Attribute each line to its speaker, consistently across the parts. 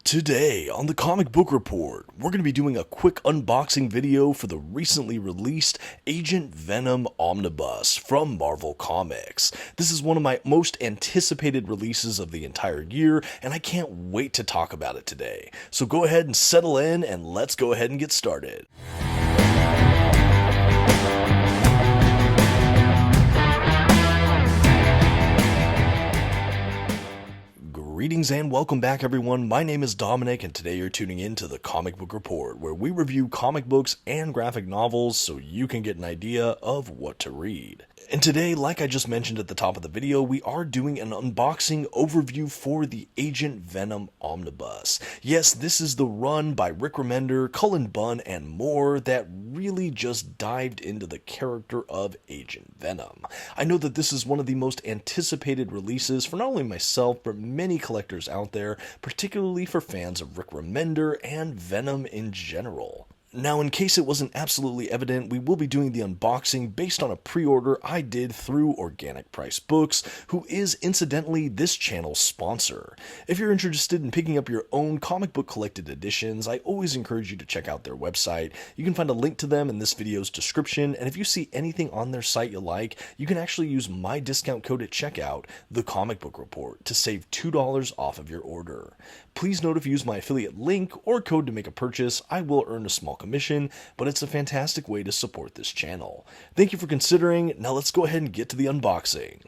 Speaker 1: Today on the Comic Book Report, we're going to be doing a quick unboxing video for the recently released Agent Venom Omnibus from Marvel Comics. This is one of my most anticipated releases of the entire year, and I can't wait to talk about it today. So go ahead and settle in, and let's go ahead and get started. Greetings and welcome back, everyone. My name is Dominic, and today you're tuning in to the Comic Book Report, where we review comic books and graphic novels so you can get an idea of what to read. And today, like I just mentioned at the top of the video, we are doing an unboxing overview for the Agent Venom Omnibus. Yes, this is the run by Rick Remender, Cullen, Bunn, and more that really just dived into the character of Agent Venom. I know that this is one of the most anticipated releases for not only myself, but many collectors out there, particularly for fans of Rick Remender and Venom in general. Now, in case it wasn't absolutely evident, we will be doing the unboxing based on a pre-order I did through Organic Price Books, who is incidentally this channel's sponsor. If you're interested in picking up your own comic book collected editions, I always encourage you to check out their website. You can find a link to them in this video's description, and if you see anything on their site you like, you can actually use my discount code at checkout, TheComicBookReport, to save $2 off of your order. Please note if you use my affiliate link or code to make a purchase, I will earn a small commission, but it's a fantastic way to support this channel. Thank you for considering. Now let's go ahead and get to the unboxing.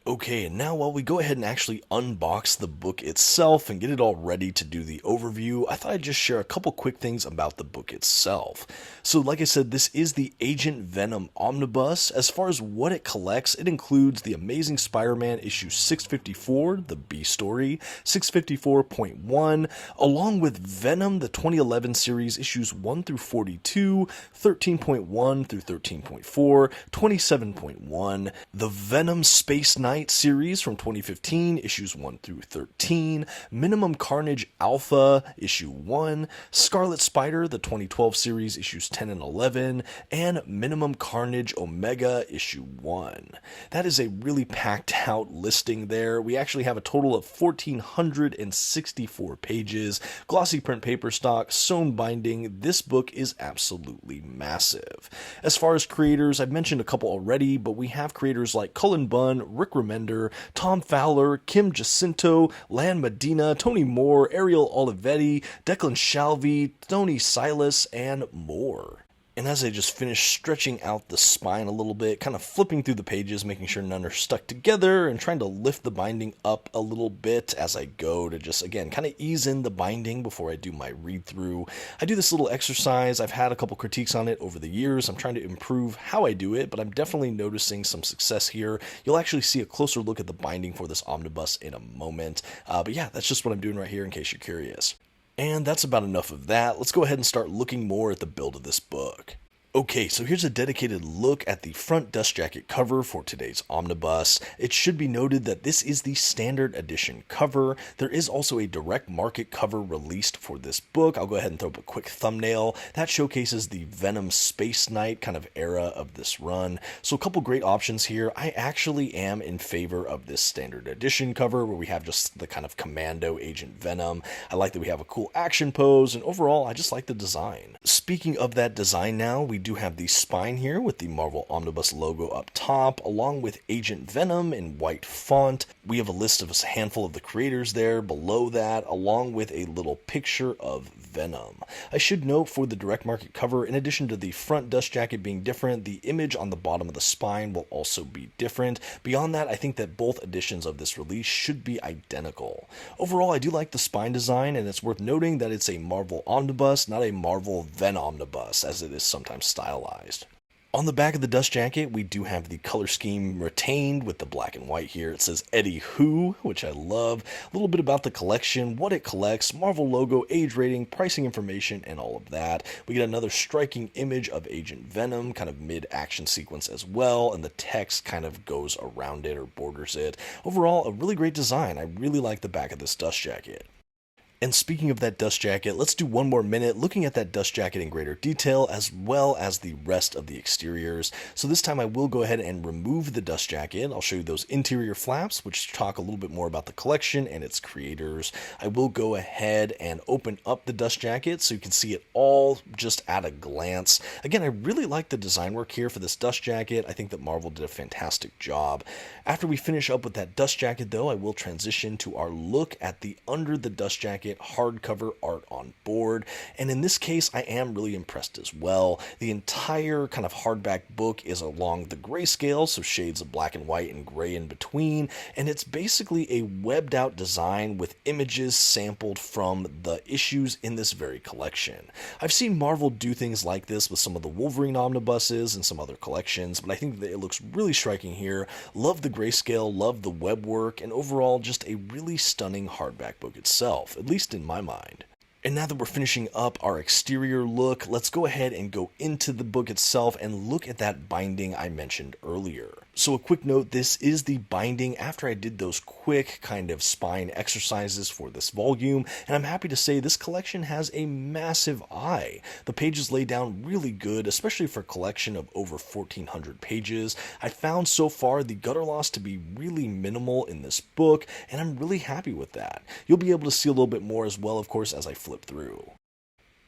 Speaker 1: Okay, and now while we go ahead and actually unbox the book itself and get it all ready to do the overview, I thought I'd just share a couple quick things about the book itself. So like I said, this is the Agent Venom Omnibus. As far as what it collects, it includes the Amazing Spider-Man issue 654, the B story, 654.1, along with Venom, the 2011 series issues 1 through 42, 13.1 through 13.4, 27.1, the Venom Space Knight series from 2015, issues 1 through 13, Minimum Carnage Alpha, issue 1, Scarlet Spider, the 2012 series, issues 10 and 11, and Minimum Carnage Omega, issue 1. That is a really packed out listing there. We actually have a total of 1,464 pages, glossy print paper stock, sewn binding. This book is absolutely massive. As far as creators, I've mentioned a couple already, but we have creators like Cullen Bunn, Rick Remender, Tom Fowler, Kim Jacinto, Lan Medina, Tony Moore, Ariel Olivetti, Declan Shalvey, Tony Silas, and more. And as I just finished stretching out the spine a little bit, kind of flipping through the pages, making sure none are stuck together, and trying to lift the binding up a little bit as I go to just, again, kind of ease in the binding before I do my read-through. I do this little exercise. I've had a couple critiques on it over the years. I'm trying to improve how I do it, but I'm definitely noticing some success here. You'll actually see a closer look at the binding for this omnibus in a moment. But yeah, that's just what I'm doing right here in case you're curious. And that's about enough of that. Let's go ahead and start looking more at the build of this book. Okay, so here's a dedicated look at the front dust jacket cover for today's omnibus. It should be noted that this is the standard edition cover. There is also a direct market cover released for this book. I'll go ahead and throw up a quick thumbnail. That showcases the Venom Space Knight kind of era of this run. So a couple great options here. I actually am in favor of this standard edition cover where we have just the kind of commando Agent Venom. I like that we have a cool action pose, and overall, I just like the design. Speaking of that design now, we do have the spine here with the Marvel Omnibus logo up top, along with Agent Venom in white font. We have a list of a handful of the creators there below that, along with a little picture of Venom. I should note for the direct market cover, in addition to the front dust jacket being different, the image on the bottom of the spine will also be different. Beyond that, I think that both editions of this release should be identical. Overall, I do like the spine design, and it's worth noting that it's a Marvel Omnibus, not a Marvel Venom Omnibus, as it is sometimes stylized. On the back of the dust jacket, we do have the color scheme retained with the black and white here. It says Eddie Who, which I love. A little bit about the collection, what it collects, Marvel logo, age rating, pricing information, and all of that. We get another striking image of Agent Venom, kind of mid-action sequence as well, and the text kind of goes around it or borders it. Overall, a really great design. I really like the back of this dust jacket. And speaking of that dust jacket, let's do one more minute looking at that dust jacket in greater detail, as well as the rest of the exteriors. So this time I will go ahead and remove the dust jacket. I'll show you those interior flaps, which talk a little bit more about the collection and its creators. I will go ahead and open up the dust jacket so you can see it all just at a glance. Again, I really like the design work here for this dust jacket. I think that Marvel did a fantastic job. After we finish up with that dust jacket, though, I will transition to our look at the under the dust jacket hardcover art on board, and in this case I am really impressed as well. The entire kind of hardback book is along the grayscale, so shades of black and white and gray in between, and it's basically a webbed out design with images sampled from the issues in this very collection. I've seen Marvel do things like this with some of the Wolverine omnibuses and some other collections, but I think that it looks really striking here. Love the grayscale, love the web work, and overall just a really stunning hardback book itself, at least in my mind. And now that we're finishing up our exterior look, let's go ahead and go into the book itself and look at that binding I mentioned earlier. So a quick note, this is the binding after I did those quick kind of spine exercises for this volume, and I'm happy to say this collection has a massive eye. The pages lay down really good, especially for a collection of over 1,400 pages. I found so far the gutter loss to be really minimal in this book, and I'm really happy with that. You'll be able to see a little bit more as well, of course, as I flip through.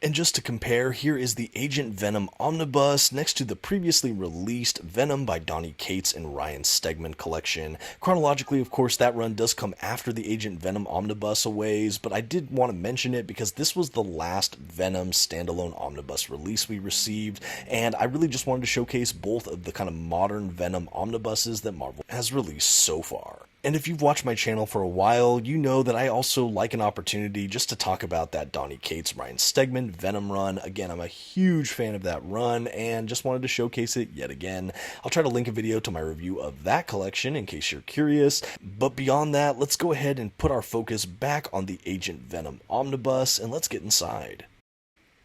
Speaker 1: And just to compare, here is the Agent Venom Omnibus next to the previously released Venom by Donny Cates and Ryan Stegman collection. Chronologically, of course, that run does come after the Agent Venom Omnibus a ways, but I did want to mention it because this was the last Venom standalone omnibus release we received, and I really just wanted to showcase both of the kind of modern Venom omnibuses that Marvel has released so far. And if you've watched my channel for a while, you know that I also like an opportunity just to talk about that Donny Cates, Ryan Stegman Venom run. Again, I'm a huge fan of that run and just wanted to showcase it yet again. I'll try to link a video to my review of that collection in case you're curious. But beyond that, let's go ahead and put our focus back on the Agent Venom Omnibus and let's get inside.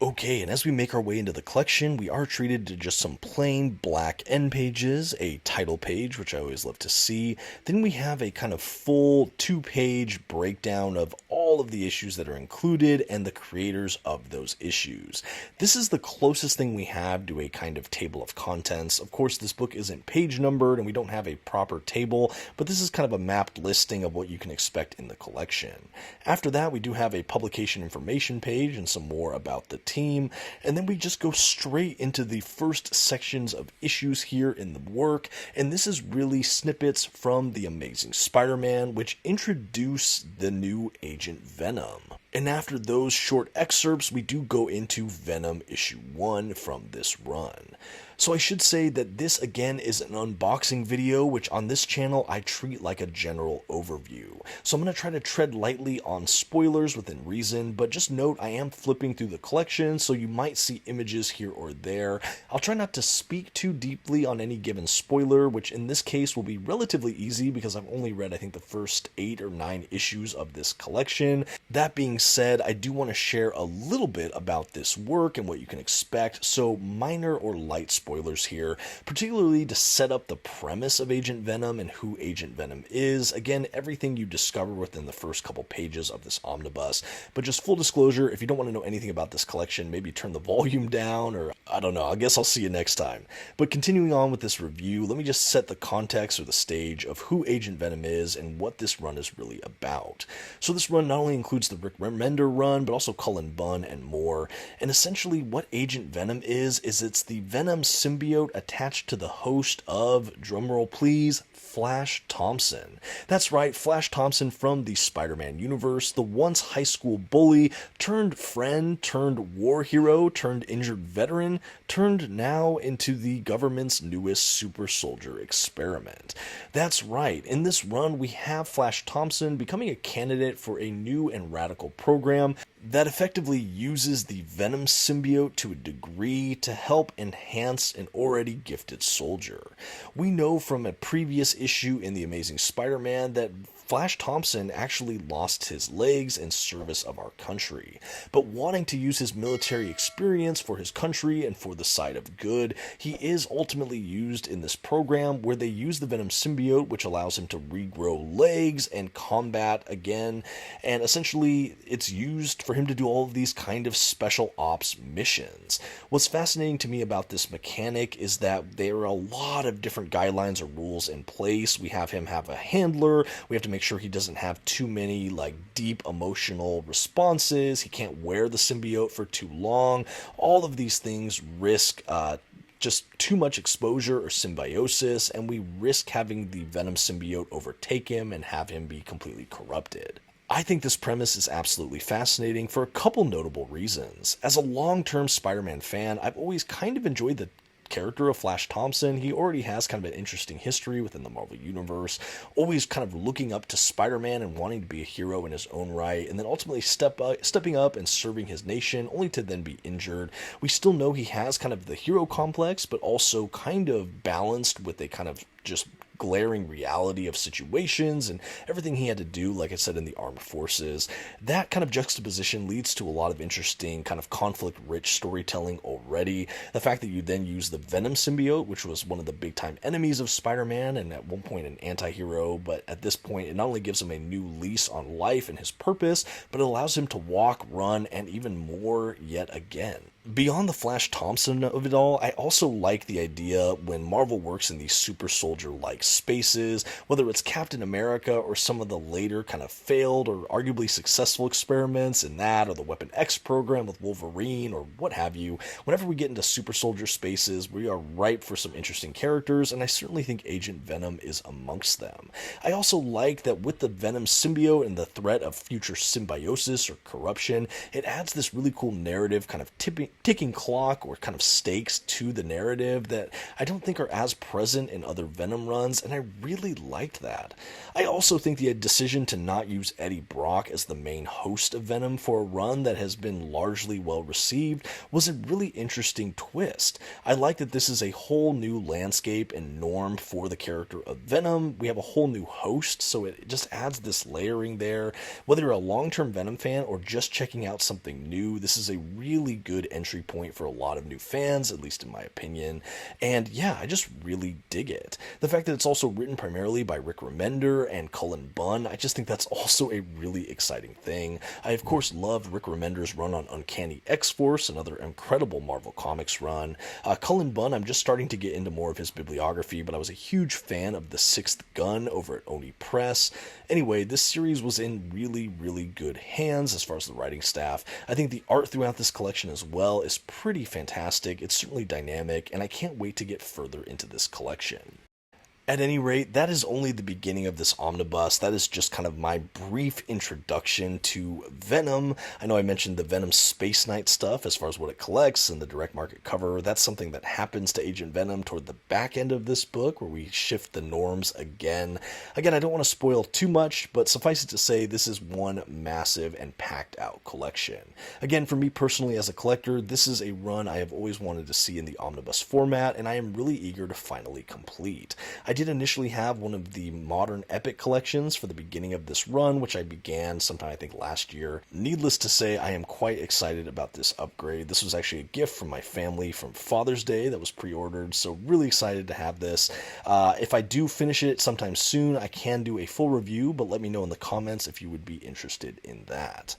Speaker 1: Okay, and as we make our way into the collection, we are treated to just some plain black end pages, a title page, which I always love to see. Then we have a kind of full 2-page breakdown of all of the issues that are included and the creators of those issues. This is the closest thing we have to a kind of table of contents. Of course, this book isn't page numbered and we don't have a proper table, but this is kind of a mapped listing of what you can expect in the collection. After that, we do have a publication information page and some more about the team, and then we just go straight into the first sections of issues here in the work, and this is really snippets from The Amazing Spider-Man, which introduce the new Agent Venom. And after those short excerpts, we do go into Venom issue 1 from this run. So I should say that this again is an unboxing video, which on this channel I treat like a general overview. So I'm going to try to tread lightly on spoilers within reason, but just note I am flipping through the collection, so you might see images here or there. I'll try not to speak too deeply on any given spoiler, which in this case will be relatively easy because I've only read I think the first 8 or 9 issues of this collection. That being said, I do want to share a little bit about this work and what you can expect, so minor or light spoilers here, particularly to set up the premise of Agent Venom and who Agent Venom is. Again, everything you discover within the first couple pages of this omnibus, but just full disclosure, if you don't want to know anything about this collection, maybe turn the volume down, or I don't know, I guess I'll see you next time. But continuing on with this review, let me just set the context or the stage of who Agent Venom is and what this run is really about. So this run not only includes the Remender run, but also Cullen, Bunn, and more. And essentially what Agent Venom is it's the Venom symbiote attached to the host of, drumroll please, Flash Thompson. That's right, Flash Thompson from the Spider-Man universe, the once high school bully, turned friend, turned war hero, turned injured veteran, turned now into the government's newest super soldier experiment. That's right, in this run we have Flash Thompson becoming a candidate for a new and radical program that effectively uses the Venom symbiote to a degree to help enhance an already gifted soldier. We know from a previous issue in The Amazing Spider-Man that Flash Thompson actually lost his legs in service of our country, but wanting to use his military experience for his country and for the side of good, he is ultimately used in this program where they use the Venom symbiote, which allows him to regrow legs and combat again, and essentially it's used for him to do all of these kind of special ops missions. What's fascinating to me about this mechanic is that there are a lot of different guidelines or rules in place. We have him have a handler, we have to make sure he doesn't have too many deep emotional responses, he can't wear the symbiote for too long. All of these things risk just too much exposure or symbiosis, and we risk having the Venom symbiote overtake him and have him be completely corrupted. I think this premise is absolutely fascinating for a couple notable reasons. As a long-term Spider-Man fan, I've always kind of enjoyed the character of Flash Thompson. He already has kind of an interesting history within the Marvel Universe, always kind of looking up to Spider-Man and wanting to be a hero in his own right, and then ultimately stepping up and serving his nation, only to then be injured. We still know he has kind of the hero complex, but also kind of balanced with a kind of just glaring reality of situations and everything he had to do, like I said, in the armed forces. That kind of juxtaposition leads to a lot of interesting kind of conflict-rich storytelling already. The fact that you then use the Venom symbiote, which was one of the big-time enemies of Spider-Man and at one point an anti-hero, but at this point it not only gives him a new lease on life and his purpose, but it allows him to walk, run, and even more yet again. Beyond the Flash Thompson of it all, I also like the idea when Marvel works in these super soldier-like spaces, whether it's Captain America or some of the later kind of failed or arguably successful experiments in that, or the Weapon X program with Wolverine, or what have you. Whenever we get into super soldier spaces, we are ripe for some interesting characters, and I certainly think Agent Venom is amongst them. I also like that with the Venom symbiote and the threat of future symbiosis or corruption, it adds this really cool narrative kind of ticking clock or kind of stakes to the narrative that I don't think are as present in other Venom runs, and I really liked that. I also think the decision to not use Eddie Brock as the main host of Venom for a run that has been largely well received was a really interesting twist. I like that this is a whole new landscape and norm for the character of Venom. We have a whole new host, so it just adds this layering there. Whether you're a long-term Venom fan or just checking out something new, this is a really good entry point for a lot of new fans, at least in my opinion. And yeah, I just really dig it. The fact that it's also written primarily by Rick Remender and Cullen Bunn, I just think that's also a really exciting thing. I of course loved Rick Remender's run on Uncanny X-Force, another incredible Marvel Comics run. Cullen Bunn, I'm just starting to get into more of his bibliography, but I was a huge fan of The Sixth Gun over at Oni Press. Anyway, this series was in really, really good hands as far as the writing staff. I think the art throughout this collection as well is pretty fantastic. It's certainly dynamic, and I can't wait to get further into this collection. At any rate, that is only the beginning of this omnibus. That is just kind of my brief introduction to Venom. I know I mentioned the Venom Space Knight stuff as far as what it collects and the direct market cover. That's something that happens to Agent Venom toward the back end of this book, where we shift the norms again. Again, I don't want to spoil too much, but suffice it to say, this is one massive and packed out collection. Again, for me personally as a collector, this is a run I have always wanted to see in the omnibus format, and I am really eager to finally complete. I did initially have one of the modern epic collections for the beginning of this run, which I began sometime I think last year. Needless to say, I am quite excited about this upgrade. This was actually a gift from my family from Father's Day that was pre-ordered, so really excited to have this. If I do finish it sometime soon, I can do a full review, but let me know in the comments if you would be interested in that.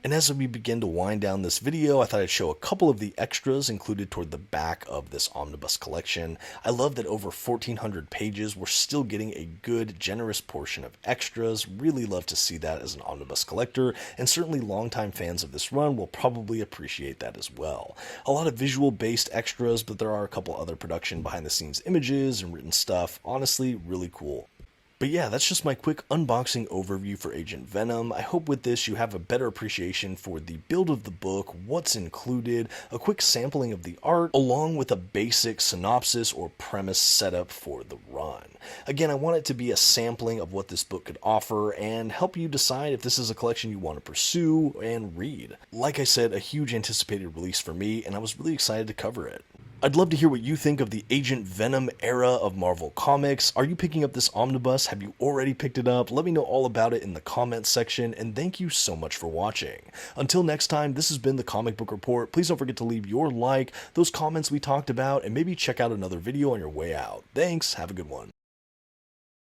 Speaker 1: And as we begin to wind down this video, I thought I'd show a couple of the extras included toward the back of this omnibus collection. I love that over 1,400 pages, we're still getting a good, generous portion of extras. Really love to see that as an omnibus collector, and certainly longtime fans of this run will probably appreciate that as well. A lot of visual-based extras, but there are a couple other production behind-the-scenes images and written stuff. Honestly, really cool. But yeah, that's just my quick unboxing overview for Agent Venom. I hope with this you have a better appreciation for the build of the book, what's included, a quick sampling of the art, along with a basic synopsis or premise setup for the run. Again, I want it to be a sampling of what this book could offer and help you decide if this is a collection you want to pursue and read. Like I said, a huge anticipated release for me, and I was really excited to cover it. I'd love to hear what you think of the Agent Venom era of Marvel Comics. Are you picking up this omnibus? Have you already picked it up? Let me know all about it in the comments section, and thank you so much for watching. Until next time, this has been the Comic Book Report. Please don't forget to leave your like, those comments we talked about, and maybe check out another video on your way out. Thanks, have a good one.